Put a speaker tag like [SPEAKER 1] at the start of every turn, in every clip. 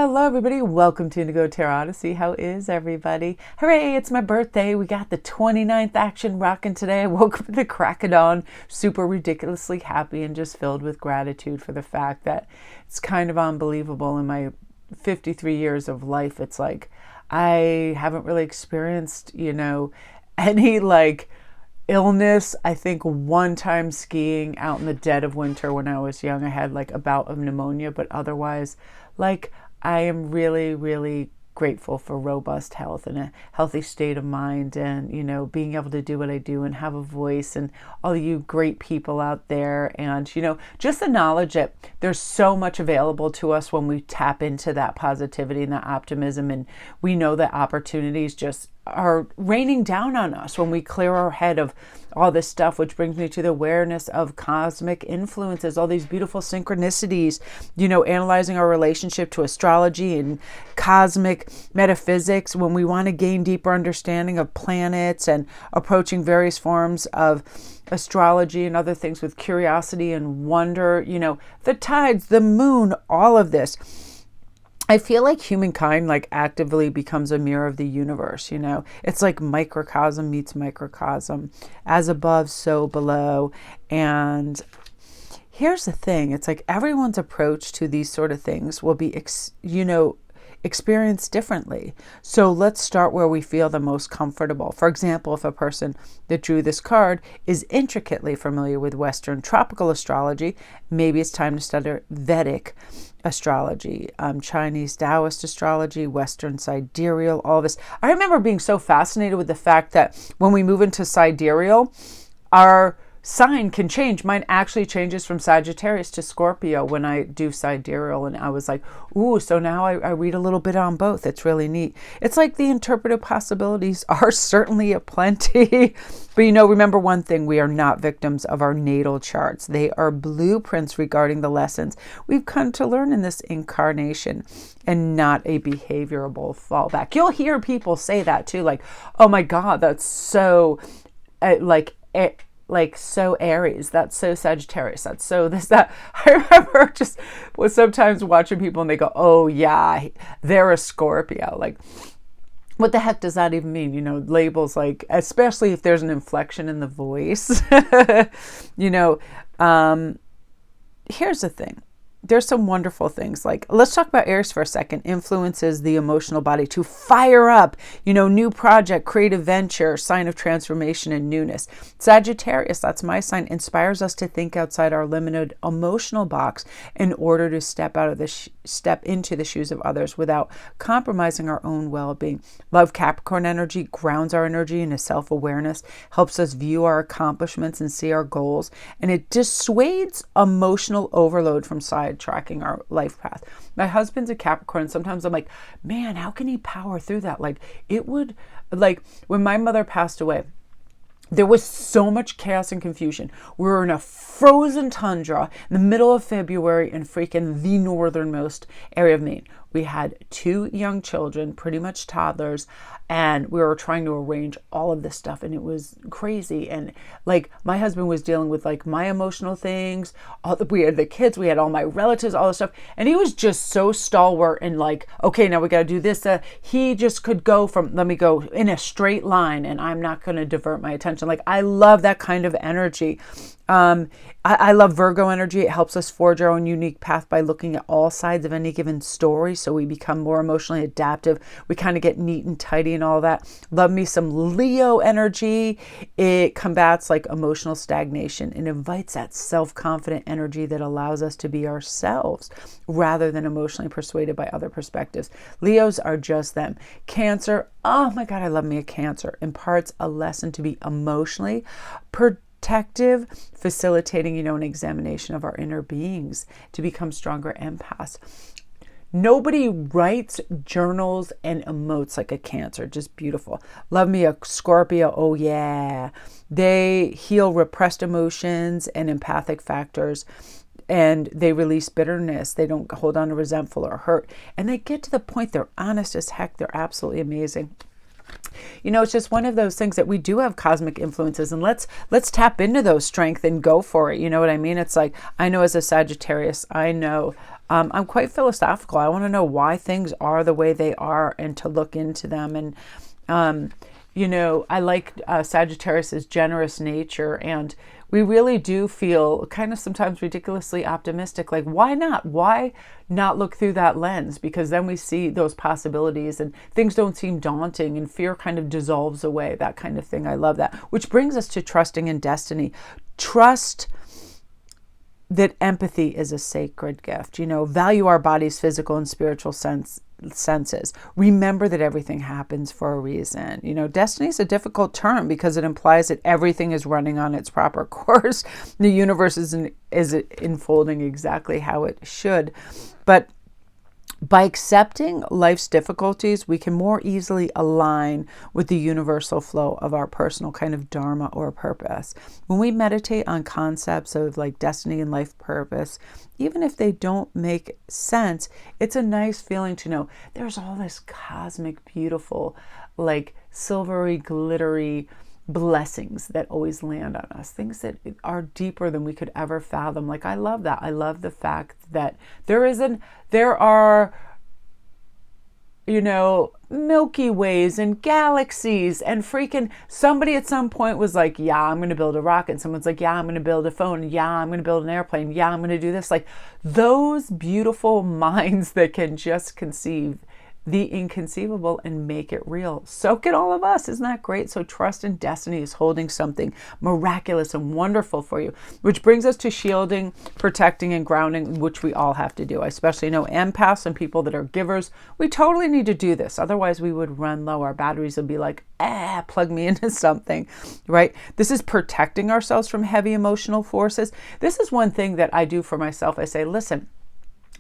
[SPEAKER 1] Hello, everybody. Welcome to Indigo Tarot Odyssey. How is everybody? Hooray, it's my birthday. We got the 29th action rocking today. I woke up at the crack of dawn, super ridiculously happy and just filled with gratitude for the fact that it's kind of unbelievable in my 53 years of life. It's like I haven't really experienced, any illness. I think one time skiing out in the dead of winter when I was young, I had a bout of pneumonia, but otherwise, I am really, really grateful for robust health and a healthy state of mind and, being able to do what I do and have a voice and all you great people out there. And, just the knowledge that there's so much available to us when we tap into that positivity and that optimism. And we know that opportunities just are raining down on us when we clear our head of all this stuff, which brings me to the awareness of cosmic influences, all these beautiful synchronicities, analyzing our relationship to astrology and cosmic metaphysics when we want to gain deeper understanding of planets and approaching various forms of astrology and other things with curiosity and wonder, the tides, the moon, all of this. I feel like humankind actively becomes a mirror of the universe, It's like microcosm meets microcosm, as above, so below. And here's the thing. It's like everyone's approach to these sort of things will be, experienced differently. So let's start where we feel the most comfortable. For example, if a person that drew this card is intricately familiar with Western tropical astrology, maybe it's time to study Vedic astrology, Chinese Taoist astrology, Western sidereal, all this. I remember being so fascinated with the fact that when we move into sidereal, our sign can change. Mine actually changes from Sagittarius to Scorpio when I do sidereal. And I was like, ooh, so now I read a little bit on both. It's really neat. It's like the interpretive possibilities are certainly aplenty. But remember one thing, we are not victims of our natal charts. They are blueprints regarding the lessons we've come to learn in this incarnation and not a behavioral fallback. You'll hear people say that too, oh my God, that's so so Aries, that's so Sagittarius, that's so this, that. I remember just was sometimes watching people and they go, oh yeah, they're a Scorpio. What the heck does that even mean? Labels especially if there's an inflection in the voice. Here's the thing. There's some wonderful things. Let's talk about Aries for a second. Influences the emotional body to fire up, new project, creative venture, sign of transformation and newness. Sagittarius, that's my sign, inspires us to think outside our limited emotional box in order to step into the shoes of others without compromising our own well-being. Love Capricorn energy grounds our energy into self-awareness, helps us view our accomplishments and see our goals, and it dissuades emotional overload from tracking our life path. My husband's a Capricorn. Sometimes I'm like, man, how can he power through that? When my mother passed away, there was so much chaos and confusion. We were in a frozen tundra in the middle of February in freaking the northernmost area of Maine. We had 2 young children, pretty much toddlers, and we were trying to arrange all of this stuff, and it was crazy. And my husband was dealing with my emotional things. We had the kids, we had all my relatives, all this stuff, and he was just so stalwart and okay, now we got to do this. He just could go let me go in a straight line, and I'm not going to divert my attention. I love that kind of energy. I love Virgo energy. It helps us forge our own unique path by looking at all sides of any given story, so we become more emotionally adaptive. We kind of get neat and tidy and all that. Love me some Leo energy. It combats emotional stagnation and invites that self-confident energy that allows us to be ourselves rather than emotionally persuaded by other perspectives. Leos are just them. Cancer, oh my God, I love me a Cancer. Imparts a lesson to be emotionally protective, facilitating, an examination of our inner beings to become stronger empaths. Nobody writes, journals, and emotes like a Cancer. Just beautiful. Love me a Scorpio. Oh yeah. They heal repressed emotions and empathic factors, and they release bitterness. They don't hold on to resentful or hurt. And they get to the point they're honest as heck. They're absolutely amazing. It's just one of those things that we do have cosmic influences, and let's tap into those strengths and go for it. You know what I mean? It's I know as a Sagittarius, I know I'm quite philosophical. I want to know why things are the way they are and to look into them. And, I like Sagittarius's generous nature, and we really do feel kind of sometimes ridiculously optimistic. Like, why not? Why not look through that lens? Because then we see those possibilities and things don't seem daunting and fear kind of dissolves away, that kind of thing. I love that. Which brings us to trusting in destiny. Trust that empathy is a sacred gift. Value our body's physical and spiritual senses. Remember that everything happens for a reason. Destiny is a difficult term because it implies that everything is running on its proper course. The universe is unfolding exactly how it should. But by accepting life's difficulties, we can more easily align with the universal flow of our personal kind of dharma or purpose. When we meditate on concepts of like destiny and life purpose, even if they don't make sense, it's a nice feeling to know there's all this cosmic, beautiful, like silvery, glittery blessings that always land on us, things that are deeper than we could ever fathom. Like, I love that. I love the fact that there are Milky Ways and galaxies and freaking somebody at some point was like, yeah, I'm going to build a rocket. Someone's like, yeah, I'm going to build a phone. Yeah, I'm going to build an airplane. Yeah, I'm going to do this. Like, those beautiful minds that can just conceive the inconceivable and make it real. So can all of us. Isn't that great? So trust in destiny is holding something miraculous and wonderful for you, which brings us to shielding, protecting, and grounding, which we all have to do. I especially know empaths and people that are givers. We totally need to do this. Otherwise, we would run low. Our batteries would be like, plug me into something, right? This is protecting ourselves from heavy emotional forces. This is one thing that I do for myself. I say, listen,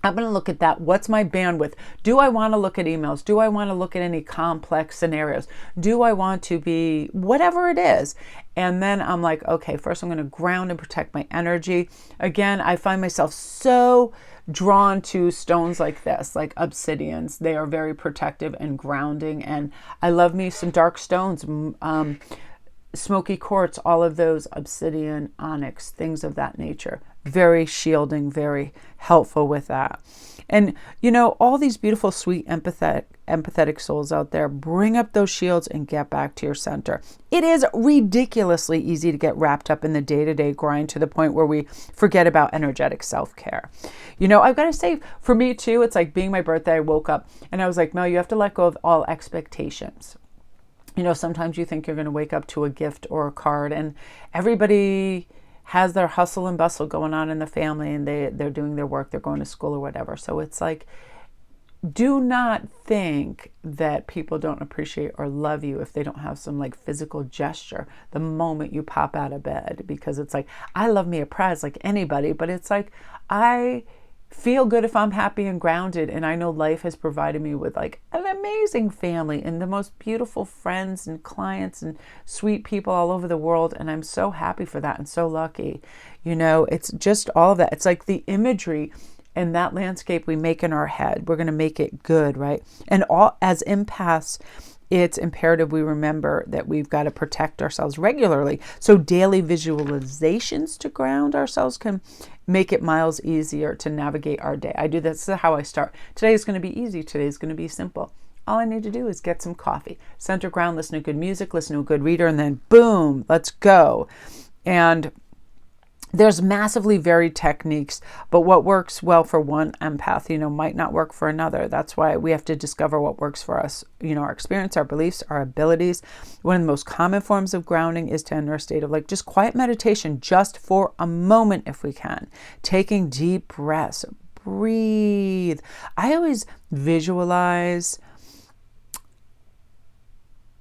[SPEAKER 1] I'm going to look at that. What's my bandwidth? Do I want to look at emails? Do I want to look at any complex scenarios? Do I want to be whatever it is? And then I'm like, okay, first I'm going to ground and protect my energy. Again, I find myself so drawn to stones like this, like obsidians. They are very protective and grounding. And I love me some dark stones, smoky quartz, all of those, obsidian, onyx, things of that nature. Very shielding, very helpful with that. And, all these beautiful, sweet, empathetic souls out there, bring up those shields and get back to your center. It is ridiculously easy to get wrapped up in the day-to-day grind to the point where we forget about energetic self-care. I've got to say, for me too, it's like being my birthday, I woke up and I was like, Mel, you have to let go of all expectations. Sometimes you think you're going to wake up to a gift or a card, and everybody has their hustle and bustle going on in the family, and they're doing their work, they're going to school or whatever. So it's like, do not think that people don't appreciate or love you if they don't have some like physical gesture the moment you pop out of bed, because it's like, I love me a prize like anybody, but it's like, I feel good if I'm happy and grounded, and I know life has provided me with like an amazing family and the most beautiful friends and clients and sweet people all over the world, and I'm so happy for that and so lucky. It's just all of that. It's like the imagery and that landscape we make in our head, we're going to make it good, right? And all as empaths, it's imperative we remember that we've got to protect ourselves regularly. So daily visualizations to ground ourselves can make it miles easier to navigate our day. I do this. This is how I start. Today is going to be easy. Today is going to be simple. All I need to do is get some coffee, center ground, listen to good music, listen to a good reader, and then boom, let's go. And there's massively varied techniques, but what works well for one empath, might not work for another. That's why we have to discover what works for us, our experience, our beliefs, our abilities. One of the most common forms of grounding is to enter a state of like just quiet meditation, just for a moment if we can. Taking deep breaths, breathe. I always visualize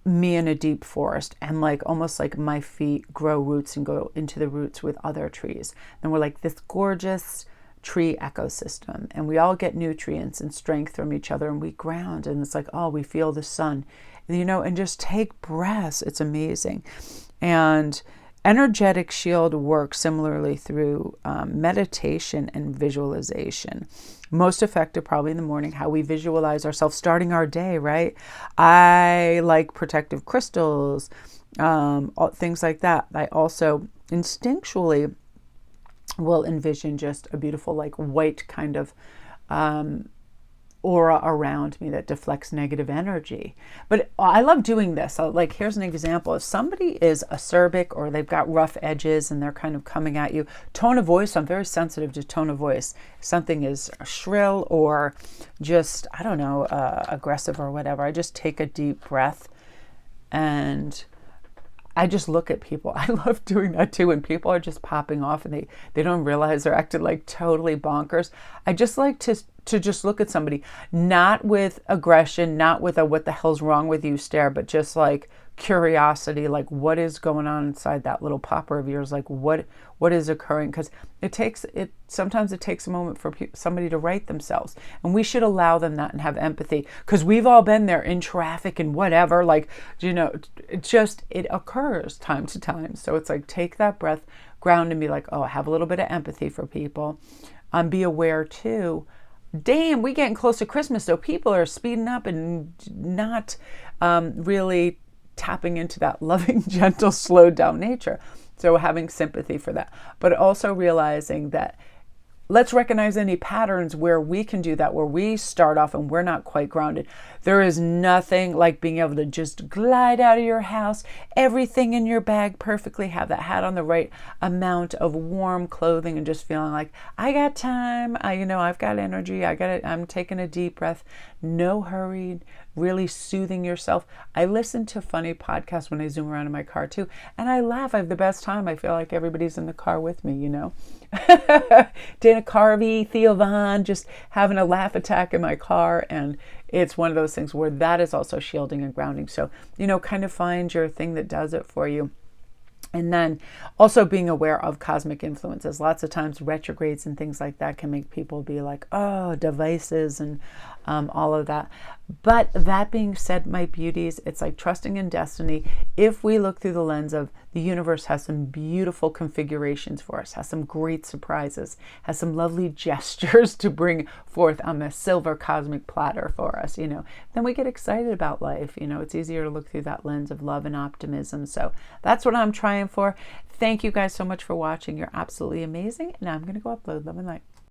[SPEAKER 1] me in a deep forest, and like almost like my feet grow roots and go into the roots with other trees, and we're like this gorgeous tree ecosystem, and we all get nutrients and strength from each other, and we ground, and it's like, oh, we feel the sun, and just take breaths. It's amazing. And energetic shield works similarly through meditation and visualization. Most effective probably in the morning, how we visualize ourselves starting our day, right? I like protective crystals, things like that. I also instinctually will envision just a beautiful like white kind of aura around me that deflects negative energy. But I love doing this. So, like, here's an example. If somebody is acerbic or they've got rough edges and they're kind of coming at you, tone of voice, I'm very sensitive to tone of voice. If something is shrill or just, I don't know, aggressive or whatever, I just take a deep breath and I just look at people. I love doing that too when people are just popping off and they don't realize they're acting like totally bonkers. I just like to just look at somebody, not with aggression, not with a what the hell's wrong with you stare, but just like curiosity, like what is going on inside that little popper of yours, like what is occurring, because sometimes it takes a moment for somebody to right themselves, and we should allow them that and have empathy, because we've all been there in traffic and whatever, like, it occurs time to time. So it's like, take that breath, ground, and be like, oh, I have a little bit of empathy for people. Be aware too, damn, we getting close to Christmas, so people are speeding up and not really tapping into that loving, gentle, slowed down nature. So having sympathy for that, but also realizing that let's recognize any patterns where we can do that, where we start off and we're not quite grounded. There is nothing like being able to just glide out of your house, everything in your bag perfectly, have that hat on, the right amount of warm clothing, and just feeling like, I got time, I've got energy, I'm taking a deep breath, no hurry, really soothing yourself. I listen to funny podcasts when I zoom around in my car too, and I laugh. I have the best time. I feel like everybody's in the car with me, Dana Carvey, Theo Von, just having a laugh attack in my car. And it's one of those things where that is also shielding and grounding. So, kind of find your thing that does it for you. And then also being aware of cosmic influences. Lots of times retrogrades and things like that can make people be like, oh, devices and all of that. But that being said, my beauties, it's like trusting in destiny. If we look through the lens of the universe has some beautiful configurations for us, has some great surprises, has some lovely gestures to bring forth on the silver cosmic platter for us, then we get excited about life. It's easier to look through that lens of love and optimism. So that's what I'm trying for. Thank you guys so much for watching. You're absolutely amazing. Now I'm going to go upload. Love and light.